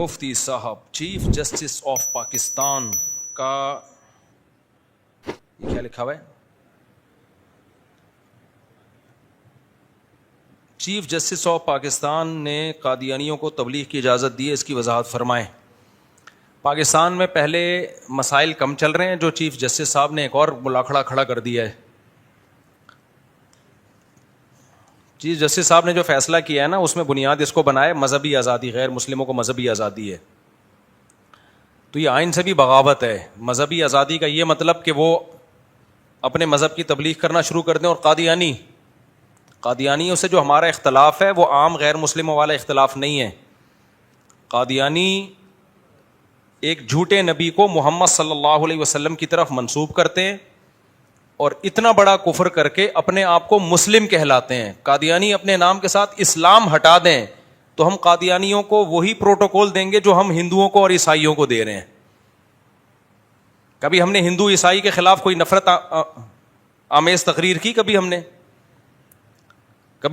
مفتی صاحب chief justice of Pakistan کا یہ کیا لکھا ہوا ہے؟ چیف جسٹس آف پاکستان نے قادیانیوں کو تبلیغ کی اجازت دی ہے، اس کی وضاحت فرمائیں۔ پاکستان میں پہلے مسائل کم چل رہے ہیں، جو چیف جسٹس صاحب نے ایک اور ملاکھڑا کھڑا کر دیا ہے۔ چیف جسٹس صاحب نے جو فیصلہ کیا ہے نا، اس میں بنیاد اس کو بنائے مذہبی آزادی، غیر مسلموں کو مذہبی آزادی ہے، تو یہ آئین سے بھی بغاوت ہے۔ مذہبی آزادی کا یہ مطلب کہ وہ اپنے مذہب کی تبلیغ کرنا شروع کر دیں، اور قادیانیوں سے جو ہمارا اختلاف ہے وہ عام غیر مسلموں والا اختلاف نہیں ہے۔ قادیانی ایک جھوٹے نبی کو محمد صلی اللہ علیہ وسلم کی طرف منسوب کرتے ہیں اور اتنا بڑا کفر کر کے اپنے آپ کو مسلم کہلاتے ہیں۔ قادیانی اپنے نام کے ساتھ اسلام ہٹا دیں تو ہم قادیانیوں کو وہی پروٹوکول دیں گے جو ہم ہندوؤں کو اور عیسائیوں کو دے رہے ہیں۔ کبھی ہم نے ہندو عیسائی کے خلاف کوئی نفرت آمیز تقریر کی؟ کبھی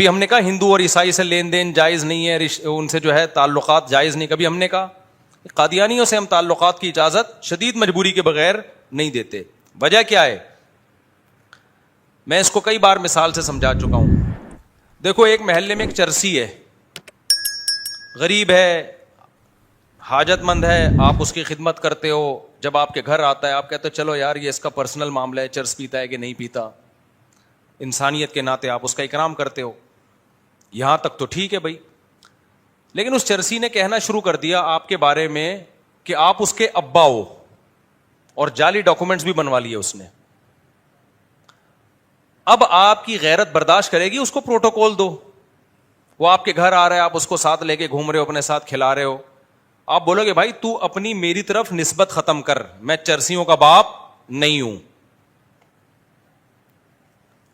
ہم نے کہا ہندو اور عیسائی سے لین دین جائز نہیں ہے، ان سے جو ہے تعلقات جائز نہیں؟ کبھی ہم نے کہا؟ قادیانیوں سے ہم تعلقات کی اجازت شدید مجبوری کے بغیر نہیں دیتے۔ وجہ کیا ہے؟ میں اس کو کئی بار مثال سے سمجھا چکا ہوں۔ دیکھو، ایک محلے میں ایک چرسی ہے، غریب ہے، حاجت مند ہے، آپ اس کی خدمت کرتے ہو۔ جب آپ کے گھر آتا ہے آپ کہتے ہو چلو یار یہ اس کا پرسنل معاملہ ہے، چرس پیتا ہے کہ نہیں پیتا، انسانیت کے ناطے آپ اس کا اکرام کرتے ہو، یہاں تک تو ٹھیک ہے بھائی۔ لیکن اس چرسی نے کہنا شروع کر دیا آپ کے بارے میں کہ آپ اس کے ابا ہو، اور جعلی ڈاکومنٹس بھی بنوا لیے اس نے۔ اب آپ کی غیرت برداشت کرے گی؟ اس کو پروٹوکول دو، وہ آپ کے گھر آ رہا ہے، آپ اس کو ساتھ لے کے گھوم رہے ہو، اپنے ساتھ کھلا رہے ہو، آپ بولو گے بھائی تو اپنی میری طرف نسبت ختم کر، میں چرسیوں کا باپ نہیں ہوں۔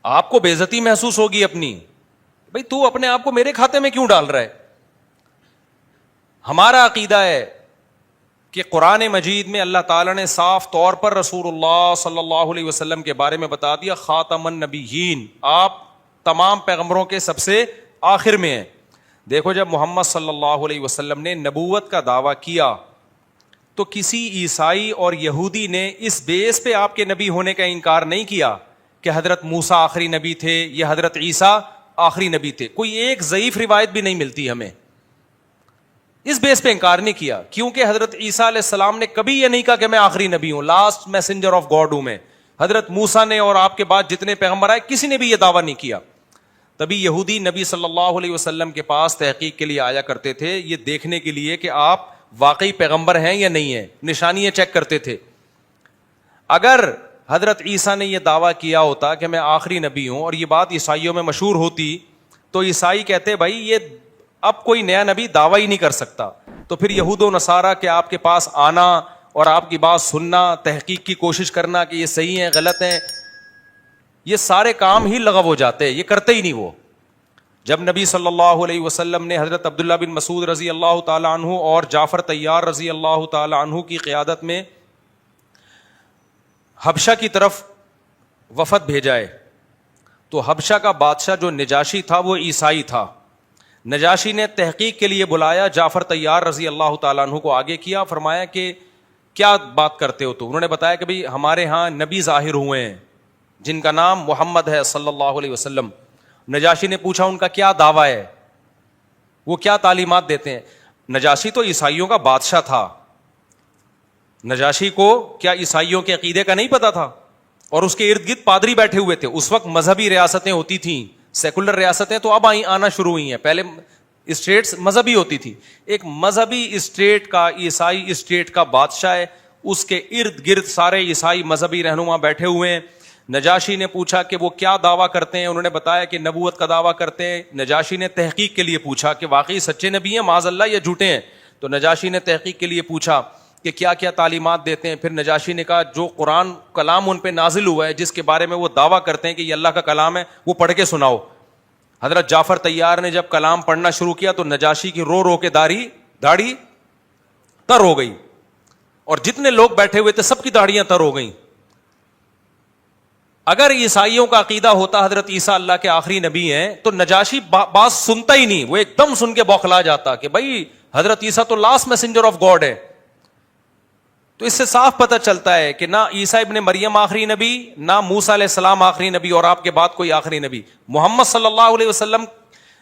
آپ کو بے عزتی محسوس ہوگی اپنی، بھائی تو اپنے آپ کو میرے کھاتے میں کیوں ڈال رہا ہے؟ ہمارا عقیدہ ہے کہ قرآن مجید میں اللہ تعالیٰ نے صاف طور پر رسول اللہ صلی اللہ علیہ وسلم کے بارے میں بتا دیا، خاتم النبیین، آپ تمام پیغمبروں کے سب سے آخر میں ہیں۔ دیکھو، جب محمد صلی اللہ علیہ وسلم نے نبوت کا دعویٰ کیا تو کسی عیسائی اور یہودی نے اس بیس پہ آپ کے نبی ہونے کا انکار نہیں کیا کہ حضرت موسیٰ آخری نبی تھے یا حضرت عیسیٰ آخری نبی تھے۔ کوئی ایک ضعیف روایت بھی نہیں ملتی ہمیں، اس بیس پہ انکار نہیں کیا، کیونکہ حضرت عیسیٰ علیہ السلام نے کبھی یہ نہیں کہا کہ میں آخری نبی ہوں، لاسٹ میسنجر آف گاڈ ہوں میں۔ حضرت موسیٰ نے اور آپ کے بعد جتنے پیغمبر آئے کسی نے بھی یہ دعویٰ نہیں کیا۔ تبھی یہودی نبی صلی اللہ علیہ وسلم کے پاس تحقیق کے لیے آیا کرتے تھے، یہ دیکھنے کے لیے کہ آپ واقعی پیغمبر ہیں یا نہیں ہیں، نشانیاں چیک کرتے تھے۔ اگر حضرت عیسیٰ نے یہ دعویٰ کیا ہوتا کہ میں آخری نبی ہوں اور یہ بات عیسائیوں میں مشہور ہوتی تو عیسائی کہتے بھائی یہ اب کوئی نیا نبی دعویٰ ہی نہیں کر سکتا، تو پھر یہود و نصارہ کے آپ کے پاس آنا اور آپ کی بات سننا، تحقیق کی کوشش کرنا کہ یہ صحیح ہیں غلط ہیں، یہ سارے کام ہی لغو ہو جاتے، یہ کرتے ہی نہیں وہ۔ جب نبی صلی اللہ علیہ وسلم نے حضرت عبداللہ بن مسعود رضی اللہ تعالیٰ عنہ اور جعفر طیار رضی اللہ تعالیٰ عنہ کی قیادت میں حبشہ کی طرف وفد بھیجا ہے، تو حبشہ کا بادشاہ جو نجاشی تھا وہ عیسائی تھا۔ نجاشی نے تحقیق کے لیے بلایا جعفر طیار رضی اللہ تعالیٰ عنہ کو، آگے کیا، فرمایا کہ کیا بات کرتے ہو تو؟ انہوں نے بتایا کہ بھئی ہمارے ہاں نبی ظاہر ہوئے ہیں جن کا نام محمد ہے صلی اللہ علیہ وسلم۔ نجاشی نے پوچھا ان کا کیا دعویٰ ہے، وہ کیا تعلیمات دیتے ہیں؟ نجاشی تو عیسائیوں کا بادشاہ تھا، نجاشی کو کیا عیسائیوں کے عقیدے کا نہیں پتا تھا؟ اور اس کے ارد گرد پادری بیٹھے ہوئے تھے۔ اس وقت مذہبی ریاستیں ہوتی تھیں، سیکولر ریاستیں تو اب آنا شروع ہوئی ہیں، پہلے اسٹیٹس مذہبی ہوتی تھی۔ ایک مذہبی اسٹیٹ کا، عیسائی اسٹیٹ کا بادشاہ ہے، اس کے ارد گرد سارے عیسائی مذہبی رہنما بیٹھے ہوئے ہیں۔ نجاشی نے پوچھا کہ وہ کیا دعویٰ کرتے ہیں، انہوں نے بتایا کہ نبوت کا دعویٰ کرتے ہیں۔ نجاشی نے تحقیق کے لیے پوچھا کہ واقعی سچے نبی ہیں معاذ اللہ یا جھوٹے ہیں؟ تو نجاشی نے تحقیق کے لیے پوچھا کہ کیا کیا تعلیمات دیتے ہیں۔ پھر نجاشی نے کہا جو قرآن کلام ان پہ نازل ہوا ہے جس کے بارے میں وہ دعویٰ کرتے ہیں کہ یہ اللہ کا کلام ہے، وہ پڑھ کے سناؤ۔ حضرت جعفر طیار نے جب کلام پڑھنا شروع کیا تو نجاشی کی رو رو کے داڑھی تر ہو گئی، اور جتنے لوگ بیٹھے ہوئے تھے سب کی داڑیاں تر ہو گئیں۔ اگر عیسائیوں کا عقیدہ ہوتا حضرت عیسیٰ اللہ کے آخری نبی ہیں تو نجاشی بات سنتا ہی نہیں، وہ ایک دم سن کے بوکھلا جاتا کہ بھائی حضرت عیسیٰ تو لاسٹ میسنجر آف گاڈ ہے. تو اس سے صاف پتہ چلتا ہے کہ نہ عیسیٰ ابن مریم آخری نبی، نہ موسیٰ علیہ السلام آخری نبی، اور آپ کے بعد کوئی آخری نبی. محمد صلی اللہ علیہ وسلم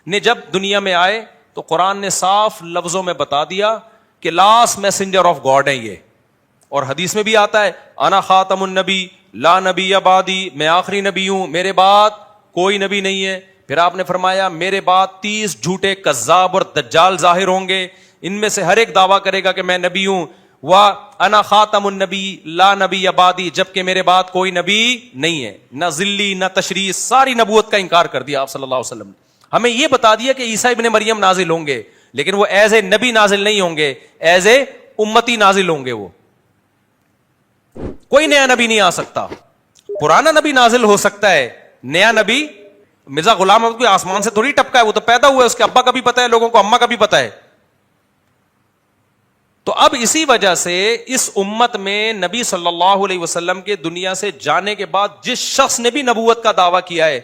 نے جب دنیا میں آئے تو قرآن نے صاف لفظوں میں بتا دیا کہ لاسٹ میسنجر آف گاڈ ہے یہ. اور حدیث میں بھی آتا ہے انا خاتم النبی لا نبی بعدی، میں آخری نبی ہوں، میرے بعد کوئی نبی نہیں ہے. پھر آپ نے فرمایا میرے بعد 30 جھوٹے کذاب اور دجال ظاہر ہوں گے، ان میں سے ہر ایک دعویٰ کرے گا کہ میں نبی ہوں. انا خاتم النبی لا نبی بعدی، جبکہ میرے بعد کوئی نبی نہیں ہے. نہ ذلی نہ تشریع، ساری نبوت کا انکار کر دیا آپ صلی اللہ علیہ وسلم نے. ہمیں یہ بتا دیا کہ عیسیٰ ابن مریم نازل ہوں گے، لیکن وہ ایز اے نبی نازل نہیں ہوں گے، ایز اے امتی نازل ہوں گے. وہ کوئی نیا نبی نہیں آ سکتا. پرانا نبی نازل ہو سکتا ہے، نیا نبی مرزا غلام احمد کوئی آسمان سے تھوڑی ٹپکا ہے، وہ تو پیدا ہوا ہے، اس کے ابا کا بھی پتا ہے لوگوں کو، اماں کا بھی پتا ہے. تو اب اسی وجہ سے اس امت میں نبی صلی اللہ علیہ وسلم کے دنیا سے جانے کے بعد جس شخص نے بھی نبوت کا دعویٰ کیا ہے،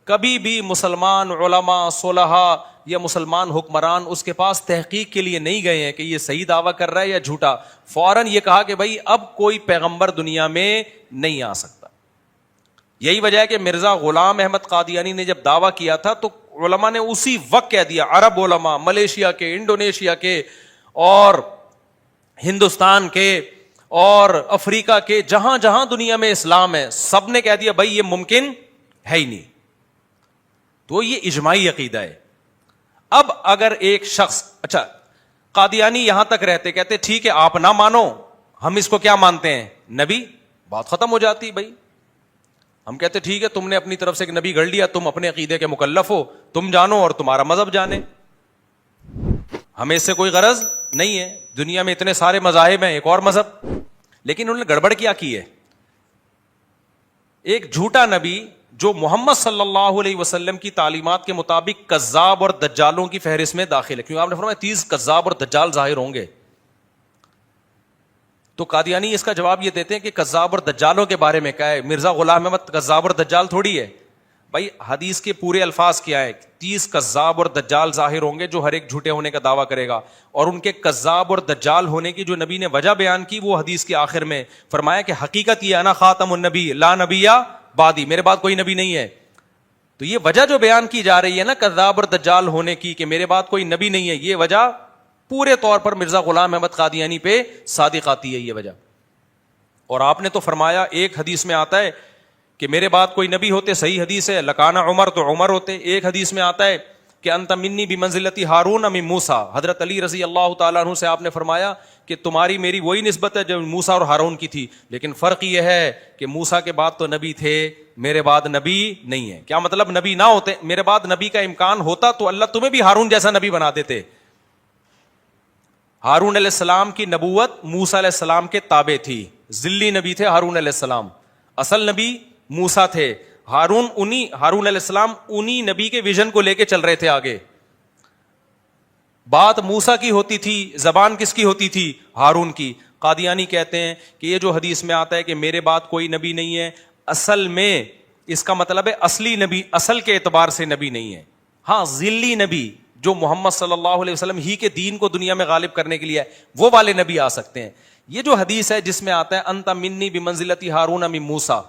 کبھی بھی مسلمان علماء صلحاء یا مسلمان حکمران اس کے پاس تحقیق کے لیے نہیں گئے ہیں کہ یہ صحیح دعویٰ کر رہا ہے یا جھوٹا. فوراً یہ کہا کہ بھائی اب کوئی پیغمبر دنیا میں نہیں آ سکتا. یہی وجہ ہے کہ مرزا غلام احمد قادیانی نے جب دعویٰ کیا تھا تو علماء نے اسی وقت کہہ دیا، عرب علماء، ملیشیا کے، انڈونیشیا کے اور ہندوستان کے اور افریقہ کے، جہاں جہاں دنیا میں اسلام ہے، سب نے کہہ دیا بھائی یہ ممکن ہے ہی نہیں. تو یہ اجماعی عقیدہ ہے. اب اگر ایک شخص، اچھا قادیانی یہاں تک رہتے، کہتے ٹھیک ہے آپ نہ مانو، ہم اس کو کیا مانتے ہیں، نبی، بات ختم ہو جاتی. بھائی ہم کہتے ٹھیک ہے تم نے اپنی طرف سے ایک نبی گڑھ لیا، تم اپنے عقیدے کے مکلف ہو، تم جانو اور تمہارا مذہب جانے، ہمیں اس سے کوئی غرض نہیں ہے. دنیا میں اتنے سارے مذاہب ہیں، ایک اور مذہب. لیکن انہوں نے گڑبڑ کیا کی ہے. ایک جھوٹا نبی جو محمد صلی اللہ علیہ وسلم کی تعلیمات کے مطابق کذاب اور دجالوں کی فہرست میں داخل ہے، کیونکہ آپ نے فرمایا 30 کذاب اور دجال ظاہر ہوں گے. تو قادیانی اس کا جواب یہ دیتے ہیں کہ کذاب اور دجالوں کے بارے میں کیا ہے، مرزا غلام احمد کذاب اور دجال تھوڑی ہے. بھائی حدیث کے پورے الفاظ کیا ہے، 30 کذاب اور دجال ظاہر ہوں گے جو ہر ایک جھوٹے ہونے کا دعویٰ کرے گا. اور ان کے کذاب اور دجال ہونے کی جو نبی نے وجہ بیان کی وہ حدیث کے آخر میں فرمایا کہ حقیقت یہ انا خاتم النبی لا نبی بعدی، میرے بعد کوئی نبی نہیں ہے. تو یہ وجہ جو بیان کی جا رہی ہے نا کذاب اور دجال ہونے کی کہ میرے بعد کوئی نبی نہیں ہے، یہ وجہ پورے طور پر مرزا غلام احمد قادیانی پہ صادق آتی ہے یہ وجہ. اور آپ نے تو فرمایا، ایک حدیث میں آتا ہے کہ میرے بعد کوئی نبی ہوتے، صحیح حدیث ہے، لکانا عمر تو عمر ہوتے. ایک حدیث میں آتا ہے کہ انت منی بمنزلتی ہارون من موسیٰ، حضرت علی رضی اللہ تعالیٰ عنہ سے آپ نے فرمایا کہ تمہاری میری وہی نسبت ہے جو موسیٰ اور ہارون کی تھی، لیکن فرق یہ ہے کہ موسیٰ کے بعد تو نبی تھے، میرے بعد نبی نہیں ہے. کیا مطلب نبی نہ ہوتے، میرے بعد نبی کا امکان ہوتا تو اللہ تمہیں بھی ہارون جیسا نبی بنا دیتے. ہارون علیہ السلام کی نبوت موسیٰ علیہ السلام کے تابع تھی، ذلی نبی تھے ہارون علیہ السلام، اصل نبی موسیٰ تھے. ہارون علیہ السلام انہی نبی کے ویژن کو لے کے چل رہے تھے آگے. بات موسیٰ کی ہوتی تھی، زبان کس کی ہوتی تھی، ہارون کی. قادیانی کہتے ہیں کہ یہ جو حدیث میں آتا ہے کہ میرے بعد کوئی نبی نہیں ہے، اصل میں اس کا مطلب ہے اصلی نبی، اصل کے اعتبار سے نبی نہیں ہے. ہاں ذلی نبی جو محمد صلی اللہ علیہ وسلم ہی کے دین کو دنیا میں غالب کرنے کے لیے ہے، وہ والے نبی آ سکتے ہیں. یہ جو حدیث ہے جس میں آتا ہے انت منی بمنزلتی ہارون من موسیٰ،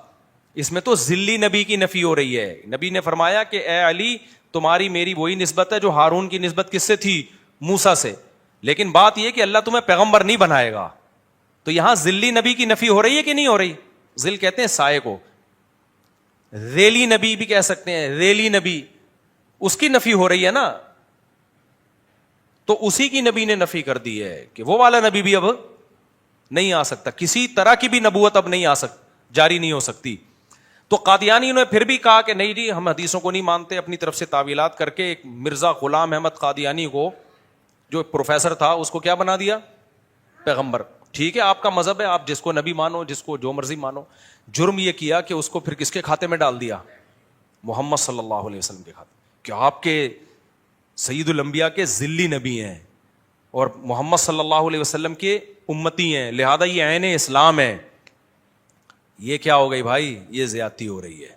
اس میں تو ذلی نبی کی نفی ہو رہی ہے. نبی نے فرمایا کہ اے علی تمہاری میری وہی نسبت ہے جو ہارون کی نسبت کس سے تھی، موسیٰ سے، لیکن بات یہ کہ اللہ تمہیں پیغمبر نہیں بنائے گا. تو یہاں ذلی نبی کی نفی ہو رہی ہے کہ نہیں ہو رہی؟ ذل کہتے ہیں سائے کو، ذیلی نبی بھی کہہ سکتے ہیں، ذیلی نبی، اس کی نفی ہو رہی ہے نا. تو اسی کی نبی نے نفی کر دی ہے کہ وہ والا نبی بھی اب نہیں آ سکتا، کسی طرح کی بھی نبوت اب نہیں آ سکتی، جاری نہیں ہو سکتی. تو قادیانی نے پھر بھی کہا کہ نہیں جی ہم حدیثوں کو نہیں مانتے، اپنی طرف سے تعویلات کر کے ایک مرزا غلام احمد قادیانی کو جو پروفیسر تھا اس کو کیا بنا دیا، پیغمبر. ٹھیک ہے آپ کا مذہب ہے، آپ جس کو نبی مانو، جس کو جو مرضی مانو. جرم یہ کیا کہ اس کو پھر کس کے کھاتے میں ڈال دیا، محمد صلی اللہ علیہ وسلم کے کھاتے، کہ آپ کے سید الانبیاء کے ذلی نبی ہیں اور محمد صلی اللہ علیہ وسلم کے امتی ہیں، لہذا یہ عین اسلام ہے. یہ کیا ہو گئی بھائی، یہ زیادتی ہو رہی ہے.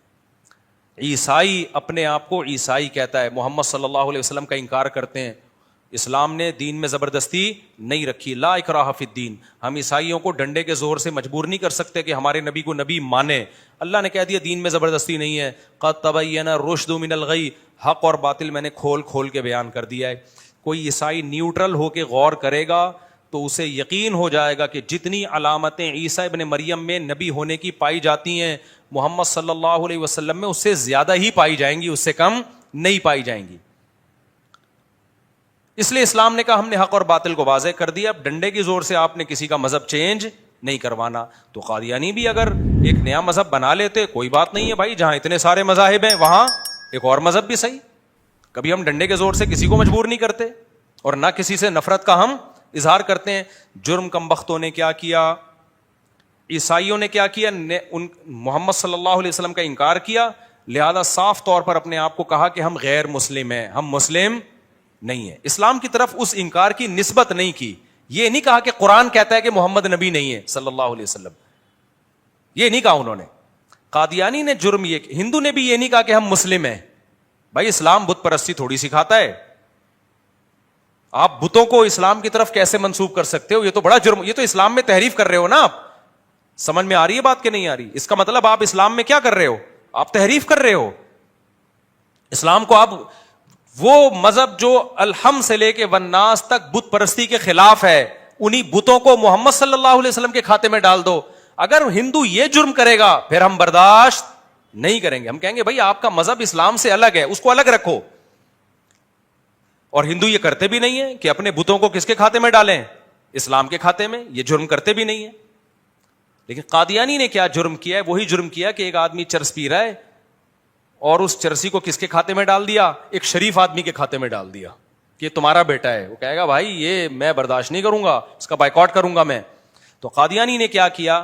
عیسائی اپنے آپ کو عیسائی کہتا ہے، محمد صلی اللہ علیہ وسلم کا انکار کرتے ہیں، اسلام نے دین میں زبردستی نہیں رکھی. لا اکراہ فی الدین. ہم عیسائیوں کو ڈنڈے کے زور سے مجبور نہیں کر سکتے کہ ہمارے نبی کو نبی مانے. اللہ نے کہہ دیا دین میں زبردستی نہیں ہے. قد تبین الرشد من الغی. حق اور باطل میں نے کھول کھول کے بیان کر دیا ہے. کوئی عیسائی نیوٹرل ہو کے غور کرے گا تو اسے یقین ہو جائے گا کہ جتنی علامتیں عیسیٰ ابن مریم میں نبی ہونے کی پائی جاتی ہیں محمد صلی اللہ علیہ وسلم میں اس سے زیادہ ہی پائی جائیں گی, اس سے کم نہیں پائی جائیں گی. اس لیے اسلام نے کہا ہم نے حق اور باطل کو واضح کر دیا. اب ڈنڈے کی زور سے آپ نے کسی کا مذہب چینج نہیں کروانا. تو قادیانی بھی اگر ایک نیا مذہب بنا لیتے کوئی بات نہیں ہے بھائی, جہاں اتنے سارے مذاہب ہیں وہاں ایک اور مذہب بھی صحیح. کبھی ہم ڈنڈے کے زور سے کسی کو مجبور نہیں کرتے اور نہ کسی سے نفرت کا ہم اظہار کرتے ہیں. جرم کم بختوں نے کیا کیا, عیسائیوں نے کیا کیا, محمد صلی اللہ علیہ وسلم کا انکار کیا, لہذا صاف طور پر اپنے آپ کو کہا کہ ہم غیر مسلم ہیں, ہم مسلم نہیں ہے. اسلام کی طرف اس انکار کی نسبت نہیں کی. یہ نہیں کہا کہ قرآن کہتا ہے کہ محمد نبی نہیں ہے صلی اللہ علیہ وسلم, یہ نہیں کہا انہوں نے. قادیانی نے جرم یہ, ہندو نے بھی یہ نہیں کہا کہ ہم مسلم ہیں. بھائی اسلام بت پرستی تھوڑی سکھاتا ہے. آپ بتوں کو اسلام کی طرف کیسے منسوب کر سکتے ہو؟ یہ تو بڑا جرم, یہ تو اسلام میں تحریف کر رہے ہو نا آپ. سمجھ میں آ رہی ہے بات کہ نہیں آ رہی؟ اس کا مطلب آپ اسلام میں کیا کر رہے ہو؟ آپ تحریف کر رہے ہو. اسلام کو آپ وہ مذہب جو الحم سے لے کے والناس تک بت پرستی کے خلاف ہے, انہی بتوں کو محمد صلی اللہ علیہ وسلم کے کھاتے میں ڈال دو. اگر ہندو یہ جرم کرے گا پھر ہم برداشت نہیں کریں گے. ہم کہیں گے بھائی آپ کا مذہب اسلام سے الگ ہے, اس کو الگ رکھو. اور ہندو یہ کرتے بھی نہیں ہے کہ اپنے بتوں کو کس کے کھاتے میں ڈالیں؟ اسلام کے کھاتے میں. یہ جرم کرتے بھی نہیں ہے. لیکن قادیانی نے کیا جرم کیا ہے؟ وہی جرم کیا کہ ایک آدمی چرس پی رہا ہے اور اس چرسی کو کس کے کھاتے میں ڈال دیا؟ ایک شریف آدمی کے کھاتے میں ڈال دیا کہ تمہارا بیٹا ہے. وہ کہے گا بھائی یہ میں برداشت نہیں کروں گا, اس کا بائیکاٹ کروں گا میں. تو قادیانی نے کیا کیا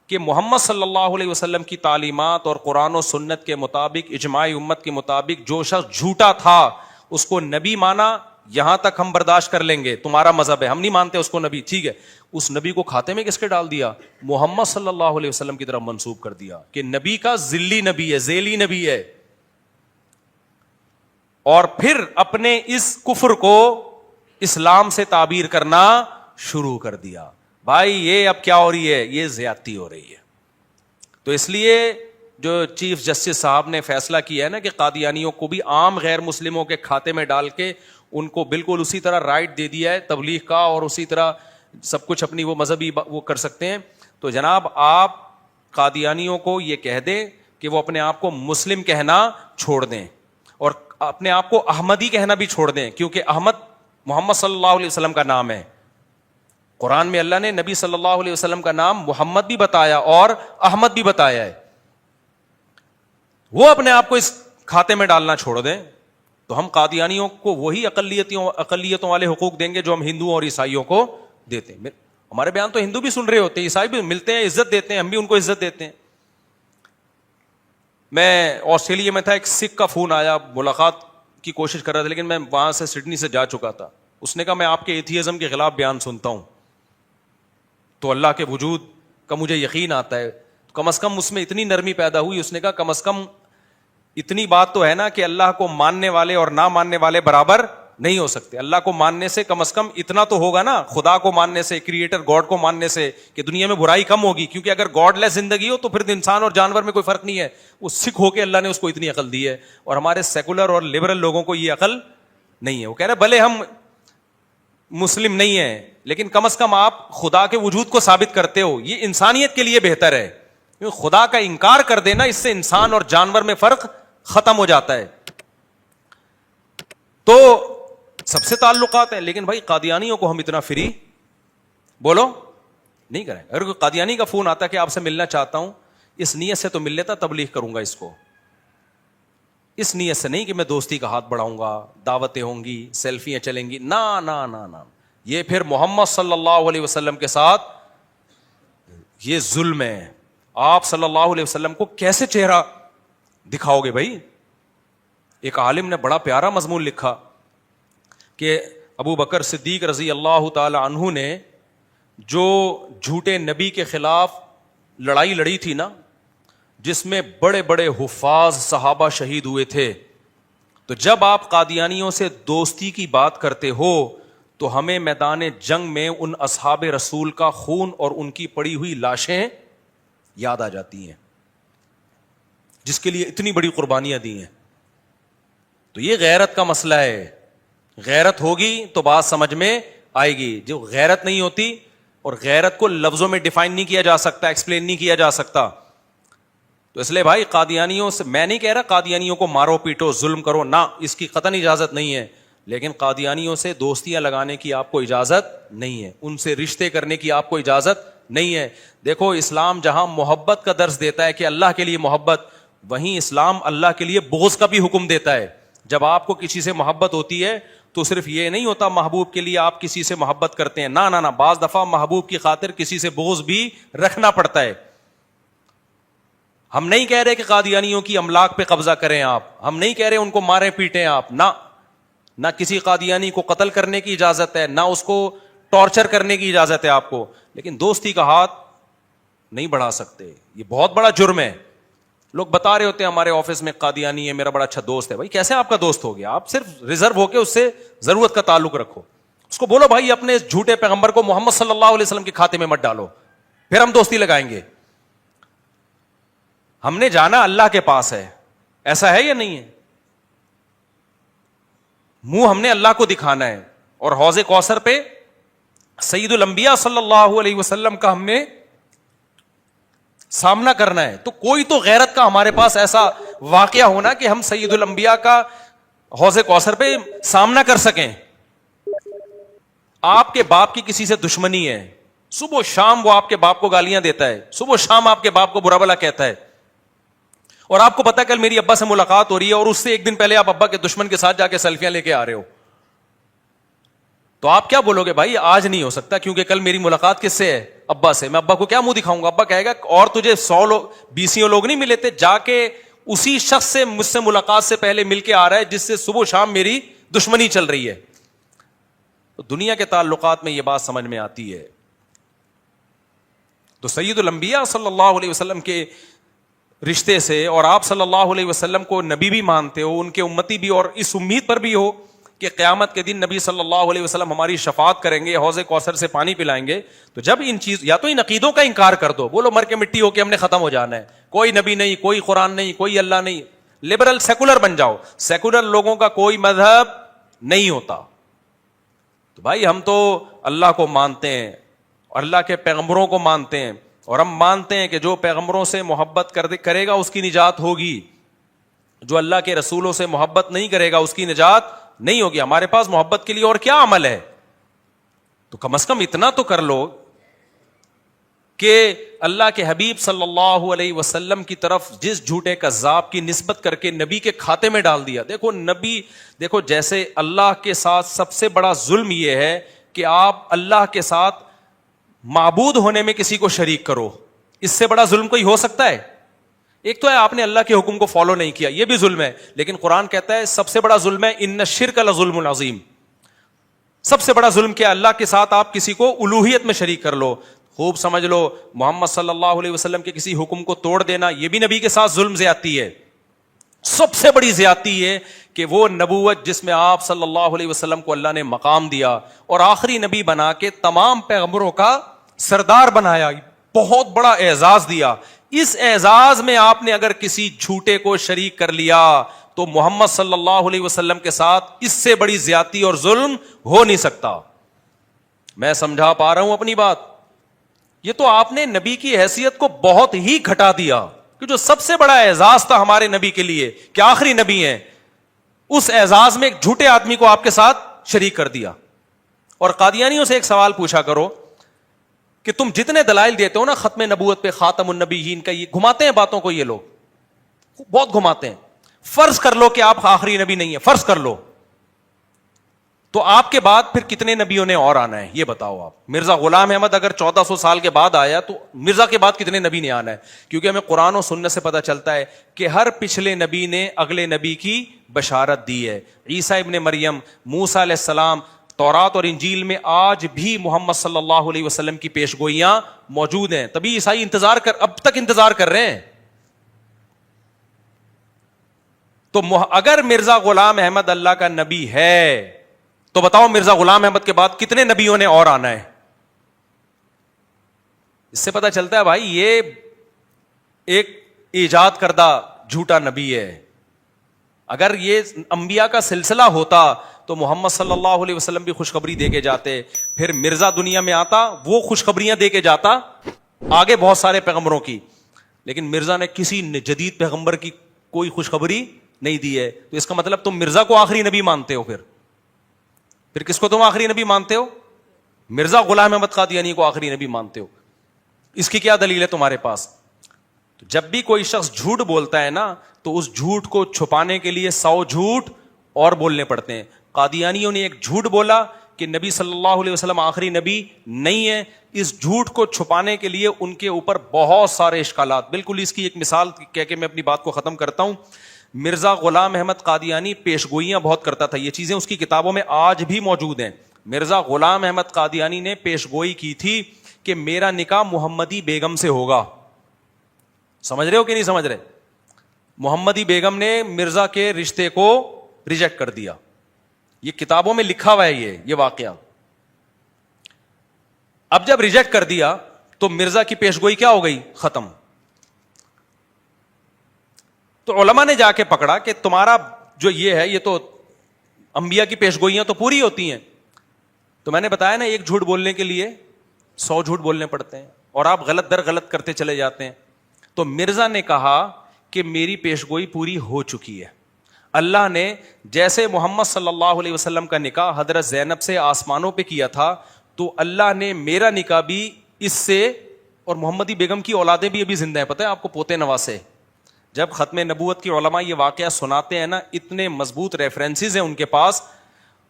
کہ محمد صلی اللہ علیہ وسلم کی تعلیمات اور قرآن و سنت کے مطابق, اجماع امت کے مطابق جو شخص جھوٹا تھا اس کو نبی مانا, یہاں تک ہم برداشت کر لیں گے, تمہارا مذہب ہے, ہم نہیں مانتے اس کو نبی, ٹھیک ہے. اس نبی کو کھاتے میں کس کے ڈال دیا؟ محمد صلی اللہ علیہ وسلم کی طرف منسوب کر دیا کہ نبی کا ذلی نبی ہے, ذیلی نبی ہے. اور پھر اپنے اس کفر کو اسلام سے تعبیر کرنا شروع کر دیا. بھائی یہ اب کیا ہو رہی ہے؟ یہ زیادتی ہو رہی ہے. تو اس لیے جو چیف جسٹس صاحب نے فیصلہ کیا ہے نا کہ قادیانیوں کو بھی عام غیر مسلموں کے کھاتے میں ڈال کے ان کو بالکل اسی طرح رائٹ دے دیا ہے تبلیغ کا, اور اسی طرح سب کچھ اپنی وہ مذہبی وہ کر سکتے ہیں. تو جناب آپ قادیانیوں کو یہ کہہ دیں کہ وہ اپنے آپ کو مسلم کہنا چھوڑ دیں اور اپنے آپ کو احمدی کہنا بھی چھوڑ دیں, کیونکہ احمد محمد صلی اللہ علیہ وسلم کا نام ہے. قرآن میں اللہ نے نبی صلی اللہ علیہ وسلم کا نام محمد بھی بتایا اور احمد بھی بتایا ہے. وہ اپنے آپ کو اس کھاتے میں ڈالنا چھوڑ دیں تو ہم قادیانیوں کو وہی اقلیتوں والے حقوق دیں گے جو ہم ہندوؤں اور عیسائیوں کو دیتے ہیں. ہمارے بیان تو ہندو بھی سن رہے ہوتے ہیں, عیسائی بھی ملتے ہیں, عزت دیتے ہیں, ہم بھی ان کو عزت دیتے ہیں. میں آسٹریلیا میں تھا, ایک سکھ کا فون آیا, ملاقات کی کوشش کر رہا تھا, لیکن میں وہاں سے سڈنی سے جا چکا تھا. اس نے کہا میں آپ کے ایتھیزم کے خلاف بیان سنتا ہوں تو اللہ کے وجود کا مجھے یقین آتا ہے. کم از کم اس میں اتنی نرمی پیدا ہوئی. اس نے کہا کم از کم اتنی بات تو ہے نا کہ اللہ کو ماننے والے اور نہ ماننے والے برابر نہیں ہو سکتے. اللہ کو ماننے سے کم از کم اتنا تو ہوگا نا, خدا کو ماننے سے, کریٹر گاڈ کو ماننے سے, کہ دنیا میں برائی کم ہوگی. کیونکہ اگر گاڈ لیس زندگی ہو تو پھر انسان اور جانور میں کوئی فرق نہیں ہے. وہ سکھ ہو کے اللہ نے اس کو اتنی عقل دی ہے, اور ہمارے سیکولر اور لبرل لوگوں کو یہ عقل نہیں ہے. وہ کہہ رہے بھلے ہم مسلم نہیں ہیں لیکن کم از کم آپ خدا کے وجود کو ثابت کرتے ہو, یہ انسانیت کے لیے بہتر ہے. کیونکہ خدا کا انکار کر دینا اس سے انسان اور جانور میں فرق ختم ہو جاتا ہے. تو سب سے تعلقات ہیں, لیکن بھائی قادیانیوں کو ہم اتنا فری بولو نہیں کریں. اگر کوئی قادیانی کا فون آتا کہ آپ سے ملنا چاہتا ہوں, اس نیت سے تو مل لیتا تبلیغ کروں گا اس کو, اس نیت سے نہیں کہ میں دوستی کا ہاتھ بڑھاؤں گا, دعوتیں ہوں گی, سیلفیاں چلیں گی, نا نا نا نا. یہ پھر محمد صلی اللہ علیہ وسلم کے ساتھ یہ ظلم ہے. آپ صلی اللہ علیہ وسلم کو کیسے چہرہ دکھاؤ گے بھائی؟ ایک عالم نے بڑا پیارا مضمون لکھا کہ ابو بکر صدیق رضی اللہ تعالی عنہ نے جو جھوٹے نبی کے خلاف لڑائی لڑی تھی نا, جس میں بڑے بڑے حفاظ صحابہ شہید ہوئے تھے, تو جب آپ قادیانیوں سے دوستی کی بات کرتے ہو تو ہمیں میدان جنگ میں ان اصحاب رسول کا خون اور ان کی پڑی ہوئی لاشیں یاد آ جاتی ہیں جس کے لیے اتنی بڑی قربانیاں دی ہیں. تو یہ غیرت کا مسئلہ ہے. غیرت ہوگی تو بات سمجھ میں آئے گی. جو غیرت نہیں ہوتی, اور غیرت کو لفظوں میں ڈیفائن نہیں کیا جا سکتا, ایکسپلین نہیں کیا جا سکتا. تو اس لیے بھائی قادیانیوں سے, میں نہیں کہہ رہا قادیانیوں کو مارو پیٹو ظلم کرو, نہ, اس کی قطعاً اجازت نہیں ہے, لیکن قادیانیوں سے دوستیاں لگانے کی آپ کو اجازت نہیں ہے, ان سے رشتے کرنے کی آپ کو اجازت نہیں ہے. دیکھو اسلام جہاں محبت کا درس دیتا ہے کہ اللہ کے لیے محبت, وہیں اسلام اللہ کے لیے بغض کا بھی حکم دیتا ہے. جب آپ کو کسی سے محبت ہوتی ہے تو صرف یہ نہیں ہوتا محبوب کے لیے آپ کسی سے محبت کرتے ہیں, نہ, بعض دفعہ محبوب کی خاطر کسی سے بغض بھی رکھنا پڑتا ہے. ہم نہیں کہہ رہے کہ قادیانیوں کی املاک پہ قبضہ کریں آپ, ہم نہیں کہہ رہے ان کو ماریں پیٹیں آپ, نہ کسی قادیانی کو قتل کرنے کی اجازت ہے, نہ اس کو ٹارچر کرنے کی اجازت ہے آپ کو, لیکن دوستی کا ہاتھ نہیں بڑھا سکتے. یہ بہت بڑا جرم ہے. لوگ بتا رہے ہوتے ہیں ہمارے آفس میں قادیانی ہے, میرا بڑا اچھا دوست ہے. بھائی کیسے آپ کا دوست ہو گیا؟ آپ صرف ریزرو ہو کے اس سے ضرورت کا تعلق رکھو. اس کو بولو بھائی اپنے جھوٹے پیغمبر کو محمد صلی اللہ علیہ وسلم کے کھاتے میں مت ڈالو, پھر ہم دوستی لگائیں گے. ہم نے جانا اللہ کے پاس ہے, ایسا ہے یا نہیں ہے؟ منہ ہم نے اللہ کو دکھانا ہے, اور حوض کوثر پہ سید الانبیاء صلی اللہ علیہ وسلم کا ہم نے سامنا کرنا ہے. تو کوئی تو غیرت کا ہمارے پاس ایسا واقعہ ہونا کہ ہم سید الانبیاء کا حوض کوثر پہ سامنا کر سکیں. آپ کے باپ کی کسی سے دشمنی ہے, صبح و شام وہ آپ کے باپ کو گالیاں دیتا ہے, صبح و شام آپ کے باپ کو برا بلا کہتا ہے, اور آپ کو پتا کل میری ابا سے ملاقات ہو رہی ہے, اور اس سے ایک دن پہلے آپ ابا کے دشمن کے ساتھ جا کے سیلفیاں لے کے آ رہے ہو. تو آپ کیا بولو گے؟ بھائی آج نہیں ہو سکتا کیونکہ کل میری ملاقات کس سے ہے؟ ابا سے. میں ابا کو کیا منہ دکھاؤں گا؟ ابا کہے گا اور تجھے 100 لوگ 20 لوگ نہیں ملے تھے, جا کے اسی شخص سے مجھ سے ملاقات سے پہلے مل کے آ رہا ہے جس سے صبح و شام میری دشمنی چل رہی ہے. تو دنیا کے تعلقات میں یہ بات سمجھ میں آتی ہے. تو سید الانبیاء صلی اللہ علیہ وسلم کے رشتے سے, اور آپ صلی اللہ علیہ وسلم کو نبی بھی مانتے ہو, ان کے امتی بھی, اور اس امید پر بھی ہو کہ قیامت کے دن نبی صلی اللہ علیہ وسلم ہماری شفاعت کریں گے, حوض کوثر سے پانی پلائیں گے. تو جب ان چیز, یا تو ان عقیدوں کا انکار کر دو, بولو مر کے مٹی ہو کے ہم نے ختم ہو جانا ہے, کوئی نبی نہیں, کوئی قرآن نہیں, کوئی اللہ نہیں, لبرل سیکولر بن جاؤ. سیکولر لوگوں کا کوئی مذہب نہیں ہوتا. تو بھائی ہم تو اللہ کو مانتے ہیں, اور اللہ کے پیغمبروں کو مانتے ہیں, اور ہم مانتے ہیں کہ جو پیغمبروں سے محبت کرے گا اس کی نجات ہوگی, جو اللہ کے رسولوں سے محبت نہیں کرے گا اس کی نجات نہیں ہوگی. ہمارے پاس محبت کے لیے اور کیا عمل ہے؟ تو کم از کم اتنا تو کر لو کہ اللہ کے حبیب صلی اللہ علیہ وسلم کی طرف جس جھوٹے کذاب کی نسبت کر کے نبی کے کھاتے میں ڈال دیا. دیکھو نبی, دیکھو جیسے اللہ کے ساتھ سب سے بڑا ظلم یہ ہے کہ آپ اللہ کے ساتھ معبود ہونے میں کسی کو شریک کرو. اس سے بڑا ظلم کوئی ہو سکتا ہے؟ ایک تو ہے آپ نے اللہ کے حکم کو فالو نہیں کیا, یہ بھی ظلم ہے, لیکن قرآن کہتا ہے سب سے بڑا ظلم ہے ان الشرک لظلم عظیم. سب سے بڑا ظلم کیا؟ اللہ کے ساتھ آپ کسی کو الوہیت میں شریک کر لو. خوب سمجھ لو, محمد صلی اللہ علیہ وسلم کے کسی حکم کو توڑ دینا یہ بھی نبی کے ساتھ ظلم زیادتی ہے. سب سے بڑی زیادتی ہے کہ وہ نبوت جس میں آپ صلی اللہ علیہ وسلم کو اللہ نے مقام دیا اور آخری نبی بنا کے تمام پیغمبروں کا سردار بنایا, بہت بڑا اعزاز دیا, اس اعزاز میں آپ نے اگر کسی جھوٹے کو شریک کر لیا تو محمد صلی اللہ علیہ وسلم کے ساتھ اس سے بڑی زیادتی اور ظلم ہو نہیں سکتا. میں سمجھا پا رہا ہوں اپنی بات؟ یہ تو آپ نے نبی کی حیثیت کو بہت ہی گھٹا دیا کہ جو سب سے بڑا اعزاز تھا ہمارے نبی کے لیے کہ آخری نبی ہیں, اس اعزاز میں ایک جھوٹے آدمی کو آپ کے ساتھ شریک کر دیا. اور قادیانیوں سے ایک سوال پوچھا کرو کہ تم جتنے دلائل دیتے ہو نا ختم نبوت پہ, خاتم النبیین کا, یہ گھماتے ہیں باتوں کو, یہ لوگ بہت گھماتے ہیں. فرض کر لو کہ آپ آخری نبی نہیں ہیں, فرض کر لو, تو آپ کے بعد پھر کتنے نبیوں نے اور آنا ہے یہ بتاؤ آپ. مرزا غلام احمد اگر 1400 سال کے بعد آیا تو مرزا کے بعد کتنے نبی نے آنا ہے؟ کیونکہ ہمیں قرآن و سنت سے پتہ چلتا ہے کہ ہر پچھلے نبی نے اگلے نبی کی بشارت دی ہے. عیسیٰ ابن مریم, موسیٰ علیہ السلام, تورات اور انجیل میں آج بھی محمد صلی اللہ علیہ وسلم کی پیش گوئیاں موجود ہیں. تبھی عیسائی اب تک انتظار کر رہے ہیں. تو اگر مرزا غلام احمد اللہ کا نبی ہے تو بتاؤ مرزا غلام احمد کے بعد کتنے نبیوں نے اور آنا ہے؟ اس سے پتا چلتا ہے بھائی یہ ایک ایجاد کردہ جھوٹا نبی ہے. اگر یہ انبیاء کا سلسلہ ہوتا تو محمد صلی اللہ علیہ وسلم بھی خوشخبری دے کے جاتے, پھر مرزا دنیا میں آتا وہ خوشخبریاں دے کے جاتا آگے بہت سارے پیغمبروں کی, لیکن مرزا نے کسی جدید پیغمبر کی کوئی خوشخبری نہیں دی ہے. تو اس کا مطلب تم مرزا کو آخری نبی مانتے ہو, پھر کس کو تم آخری نبی مانتے ہو؟ مرزا غلام احمد قادیانی کو آخری نبی مانتے ہو. اس کی کیا دلیل ہے تمہارے پاس؟ تو جب بھی کوئی شخص جھوٹ بولتا ہے نا تو اس جھوٹ کو چھپانے کے لیے 100 جھوٹ اور بولنے پڑتے ہیں. قادیانیوں نے ایک جھوٹ بولا کہ نبی صلی اللہ علیہ وسلم آخری نبی نہیں ہے, اس جھوٹ کو چھپانے کے لیے ان کے اوپر بہت سارے اشکالات. بالکل اس کی ایک مثال کہہ کے میں اپنی بات کو ختم کرتا ہوں. مرزا غلام احمد قادیانی پیشگوئیاں بہت کرتا تھا, یہ چیزیں اس کی کتابوں میں آج بھی موجود ہیں. مرزا غلام احمد قادیانی نے پیشگوئی کی تھی کہ میرا نکاح محمدی بیگم سے ہوگا. سمجھ رہے ہو کہ نہیں سمجھ رہے؟ محمدی بیگم نے مرزا کے رشتے کو ریجیکٹ کر دیا, یہ کتابوں میں لکھا ہوا ہے یہ واقعہ. اب جب ریجیکٹ کر دیا تو مرزا کی پیشگوئی کیا ہو گئی؟ ختم. تو علماء نے جا کے پکڑا کہ تمہارا جو یہ ہے یہ تو انبیاء کی پیشگوئیاں تو پوری ہوتی ہیں. تو میں نے بتایا نا ایک جھوٹ بولنے کے لیے 100 جھوٹ بولنے پڑتے ہیں اور آپ غلط در غلط کرتے چلے جاتے ہیں. تو مرزا نے کہا کہ میری پیشگوئی پوری ہو چکی ہے. اللہ نے جیسے محمد صلی اللہ علیہ وسلم کا نکاح حضرت زینب سے آسمانوں پہ کیا تھا تو اللہ نے میرا نکاح بھی اس سے, اور محمدی بیگم کی اولادیں بھی ابھی زندہ ہیں, پتہ ہے آپ کو, پوتے نواسے. جب ختم نبوت کی علماء یہ واقعہ سناتے ہیں نا, اتنے مضبوط ریفرنسز ہیں ان کے پاس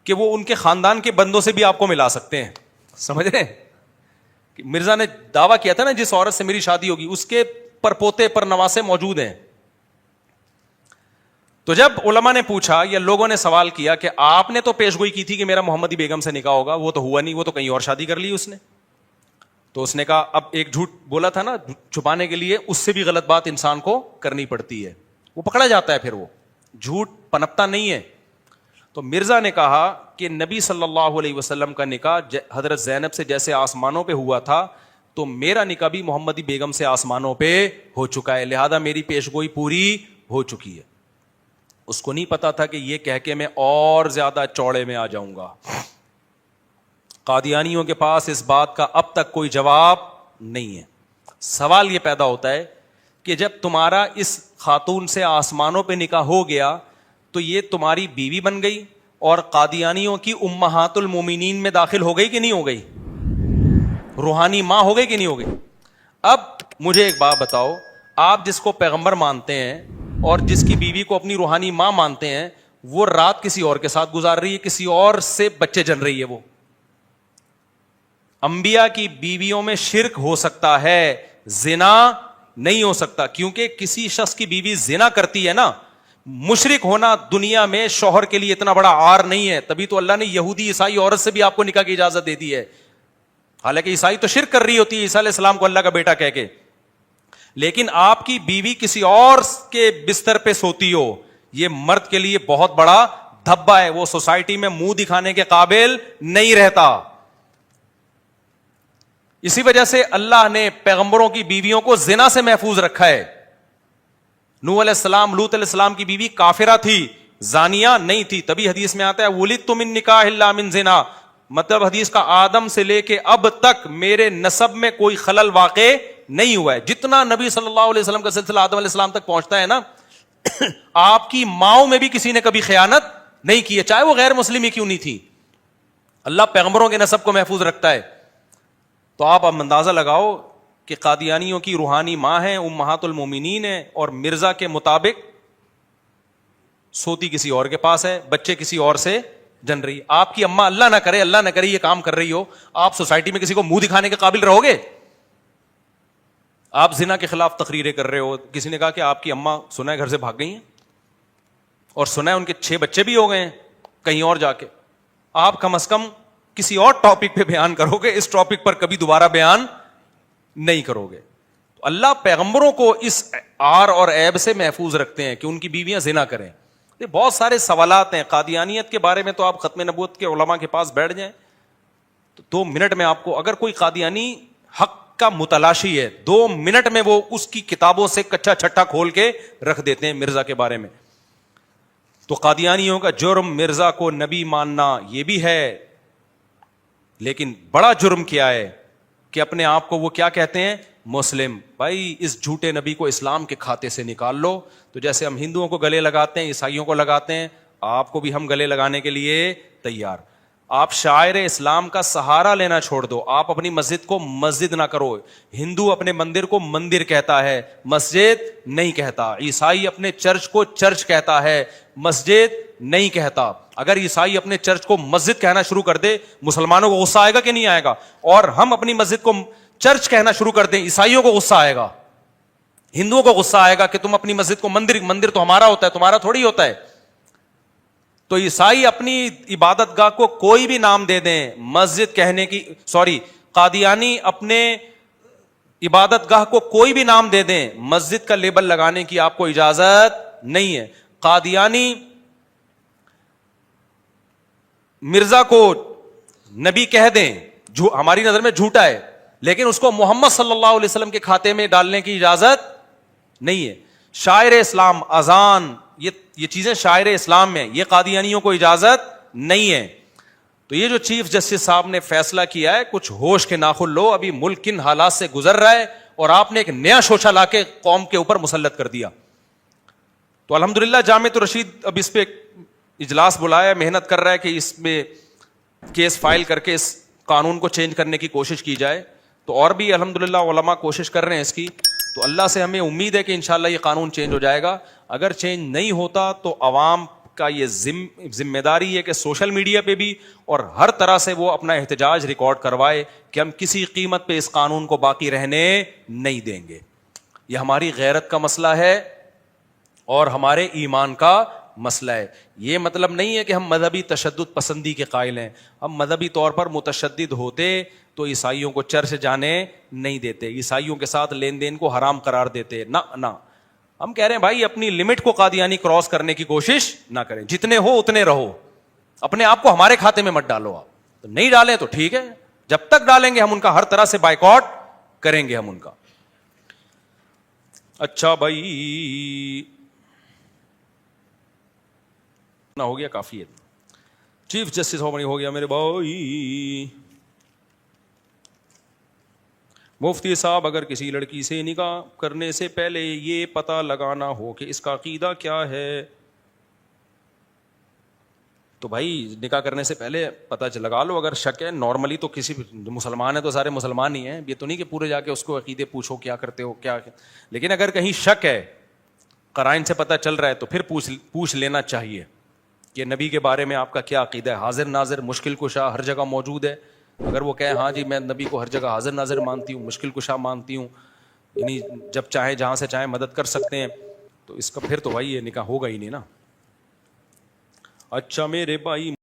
کہ وہ ان کے خاندان کے بندوں سے بھی آپ کو ملا سکتے ہیں. سمجھ رہے ہیں؟ مرزا نے دعویٰ کیا تھا نا جس عورت سے میری شادی ہوگی اس کے پر پوتے پر نواسے موجود ہیں. تو جب علماء نے پوچھا یا لوگوں نے سوال کیا کہ آپ نے تو پیشگوئی کی تھی کہ میرا محمدی بیگم سے نکاح ہوگا, وہ تو ہوا نہیں, وہ تو کہیں اور شادی کر لی اس نے. تو اس نے کہا اب ایک جھوٹ بولا تھا نا چھپانے کے لیے, اس سے بھی غلط بات انسان کو کرنی پڑتی ہے, وہ پکڑا جاتا ہے, پھر وہ جھوٹ پنپتا نہیں ہے. تو مرزا نے کہا کہ نبی صلی اللہ علیہ وسلم کا نکاح حضرت زینب سے جیسے آسمانوں پہ ہوا تھا تو میرا نکاح بھی محمدی بیگم سے آسمانوں پہ ہو چکا ہے, لہذا میری پیشگوئی پوری ہو چکی ہے. اس کو نہیں پتا تھا کہ یہ کہہ کے میں اور زیادہ چوڑے میں آ جاؤں گا. قادیانیوں کے پاس اس بات کا اب تک کوئی جواب نہیں ہے. سوال یہ پیدا ہوتا ہے کہ جب تمہارا اس خاتون سے آسمانوں پہ نکاح ہو گیا تو یہ تمہاری بیوی بن گئی اور قادیانیوں کی امہات المومنین میں داخل ہو گئی کہ نہیں ہو گئی؟ روحانی ماں ہو گئی کہ نہیں ہو گئی؟ اب مجھے ایک بات بتاؤ, آپ جس کو پیغمبر مانتے ہیں اور جس کی بیوی کو اپنی روحانی ماں مانتے ہیں, وہ رات کسی اور کے ساتھ گزار رہی ہے, کسی اور سے بچے جن رہی ہے. وہ انبیاء کی بیویوں میں شرک ہو سکتا ہے, زنا نہیں ہو سکتا, کیونکہ کسی شخص کی بیوی زنا کرتی ہے نا, مشرک ہونا دنیا میں شوہر کے لیے اتنا بڑا عار نہیں ہے. تبھی تو اللہ نے یہودی عیسائی عورت سے بھی آپ کو نکاح کی اجازت دے دی ہے. حالانکہ عیسائی تو شرک کر رہی ہوتی ہے عیسیٰ علیہ السلام کو اللہ کا بیٹا کہہ کے, لیکن آپ کی بیوی کسی اور کے بستر پہ سوتی ہو, یہ مرد کے لیے بہت بڑا دھبا ہے, وہ سوسائٹی میں منہ دکھانے کے قابل نہیں رہتا. اسی وجہ سے اللہ نے پیغمبروں کی بیویوں کو زنا سے محفوظ رکھا ہے. نوح علیہ السلام, لوط علیہ السلام کی بیوی کافرہ تھی, زانیہ نہیں تھی, تبھی حدیث میں آتا ہے ولدت من نکاح الا من زنا, مطلب حدیث کا آدم سے لے کے اب تک میرے نسب میں کوئی خلل واقع نہیں ہوا ہے. جتنا نبی صلی اللہ علیہ وسلم کا سلسلہ آدم علیہ السلام تک پہنچتا ہے نا, آپ کی ماؤں میں بھی کسی نے کبھی خیانت نہیں کی ہے, چاہے وہ غیر مسلم ہی کیوں نہیں تھی. اللہ پیغمبروں کے نسب کو محفوظ رکھتا ہے. تو آپ اب اندازہ لگاؤ کہ قادیانیوں کی روحانی ماں ہیں, امہات المومنین ہیں, اور مرزا کے مطابق سوتی کسی اور کے پاس ہے, بچے کسی اور سے جن رہی. آپ کی اماں اللہ نہ کرے یہ کام کر رہی ہو, آپ سوسائٹی میں کسی کو منہ دکھانے کے قابل رہو گے؟ آپ زنا کے خلاف تقریریں کر رہے ہو, کسی نے کہا کہ آپ کی اماں سنا ہے گھر سے بھاگ گئی ہیں, اور سنا ہے ان کے 6 بچے بھی ہو گئے ہیں کہیں اور جا کے. آپ کم از کم کسی اور ٹاپک پہ بیان کرو گے, اس ٹاپک پر کبھی دوبارہ بیان نہیں کرو گے. تو اللہ پیغمبروں کو اس عار اور عیب سے محفوظ رکھتے ہیں کہ ان کی بیویاں زنا کریں. بہت سارے سوالات ہیں قادیانیت کے بارے میں، تو آپ ختم نبوت کے علماء کے پاس بیٹھ جائیں تو 2 منٹ میں آپ کو، اگر کوئی قادیانی حق کا متلاشی ہے 2 منٹ میں وہ اس کی کتابوں سے کچا چھٹا کھول کے رکھ دیتے ہیں مرزا کے بارے میں. تو قادیانیوں کا جرم مرزا کو نبی ماننا یہ بھی ہے، لیکن بڑا جرم کیا ہے کہ اپنے آپ کو وہ کیا کہتے ہیں؟ مسلم. بھائی اس جھوٹے نبی کو اسلام کے کھاتے سے نکال لو. تو جیسے ہم ہندوؤں کو گلے لگاتے ہیں، عیسائیوں کو لگاتے ہیں، آپ کو بھی ہم گلے لگانے کے لیے تیار. آپ شاعر اسلام کا سہارا لینا چھوڑ دو. آپ اپنی مسجد کو مسجد نہ کرو. ہندو اپنے مندر کو مندر کہتا ہے، مسجد نہیں کہتا. عیسائی اپنے چرچ کو چرچ کہتا ہے، مسجد نہیں کہتا. اگر عیسائی اپنے چرچ کو مسجد کہنا شروع کر دے، مسلمانوں کو غصہ آئے گا کہ نہیں آئے گا؟ اور ہم اپنی مسجد کو چرچ کہنا شروع کر دیں، عیسائیوں کو غصہ آئے گا، ہندوؤں کو غصہ آئے گا کہ تم اپنی مسجد کو مندر، مندر تو ہمارا ہوتا ہے، تمہارا تھوڑی ہوتا ہے. تو عیسائی اپنی عبادت گاہ کو کوئی بھی نام دے دیں، مسجد کہنے کی، قادیانی اپنے عبادت گاہ کو کوئی بھی نام دے دیں، مسجد کا لیبل لگانے کی آپ کو اجازت نہیں ہے. قادیانی مرزا کو نبی کہہ دیں، جو ہماری نظر میں جھوٹا ہے، لیکن اس کو محمد صلی اللہ علیہ وسلم کے کھاتے میں ڈالنے کی اجازت نہیں ہے. شاعر اسلام، اذان، یہ چیزیں شاعر اسلام میں، یہ قادیانیوں کو اجازت نہیں ہے. تو یہ جو چیف جسٹس صاحب نے فیصلہ کیا ہے، کچھ ہوش کے ناخن لو. ابھی ملک کن حالات سے گزر رہا ہے اور آپ نے ایک نیا شوشہ لا کے قوم کے اوپر مسلط کر دیا. تو الحمدللہ جامعۃ الرشید اب اس پہ اجلاس بلایا، محنت کر رہا ہے کہ اس میں کیس فائل کر کے اس قانون کو چینج کرنے کی کوشش کی جائے. تو اور بھی الحمدللہ علماء کوشش کر رہے ہیں اس کی. تو اللہ سے ہمیں امید ہے کہ انشاءاللہ یہ قانون چینج ہو جائے گا. اگر چینج نہیں ہوتا تو عوام کا یہ ذمہ داری ہے کہ سوشل میڈیا پہ بھی اور ہر طرح سے وہ اپنا احتجاج ریکارڈ کروائے کہ ہم کسی قیمت پہ اس قانون کو باقی رہنے نہیں دیں گے. یہ ہماری غیرت کا مسئلہ ہے اور ہمارے ایمان کا مسئلہ ہے. یہ مطلب نہیں ہے کہ ہم مذہبی تشدد پسندی کے قائل ہیں. ہم مذہبی طور پر متشدد ہوتے تو عیسائیوں کو چرچ جانے نہیں دیتے، عیسائیوں کے ساتھ لین دین کو حرام قرار دیتے. نہ ہم کہہ رہے ہیں بھائی اپنی لمٹ کو قادیانی کراس کرنے کی کوشش نہ کریں، جتنے ہو اتنے رہو، اپنے آپ کو ہمارے کھاتے میں مت ڈالو. آپ تو نہیں ڈالیں تو ٹھیک ہے، جب تک ڈالیں گے ہم ان کا ہر طرح سے بائیکاٹ کریں گے ہم ان کا. اچھا بھائی نہ ہو گیا، کافی ہے. چیف جسٹس ہو گیا میرے بھائی. مفتی صاحب اگر کسی لڑکی سے نکاح کرنے سے پہلے یہ پتہ لگانا ہو کہ اس کا عقیدہ کیا ہے، تو بھائی نکاح کرنے سے پہلے پتہ لگا لو. اگر شک ہے، نارملی تو کسی مسلمان ہے تو سارے مسلمان ہی ہیں، یہ تو نہیں کہ پورے جا کے اس کو عقیدے پوچھو کیا کرتے ہو کیا. لیکن اگر کہیں شک ہے، قرائن سے پتہ چل رہا ہے، تو پھر پوچھ لینا چاہیے کہ نبی کے بارے میں آپ کا کیا عقیدہ ہے. حاضر ناظر مشکل کشا ہر جگہ موجود ہے. اگر وہ کہے ہاں جی میں نبی کو ہر جگہ حاضر ناظر مانتی ہوں، مشکل کشا مانتی ہوں، یعنی جب چاہے جہاں سے چاہے مدد کر سکتے ہیں، تو اس کا پھر تو بھائی یہ نکاح ہوگا ہی نہیں نا. اچھا میرے بھائی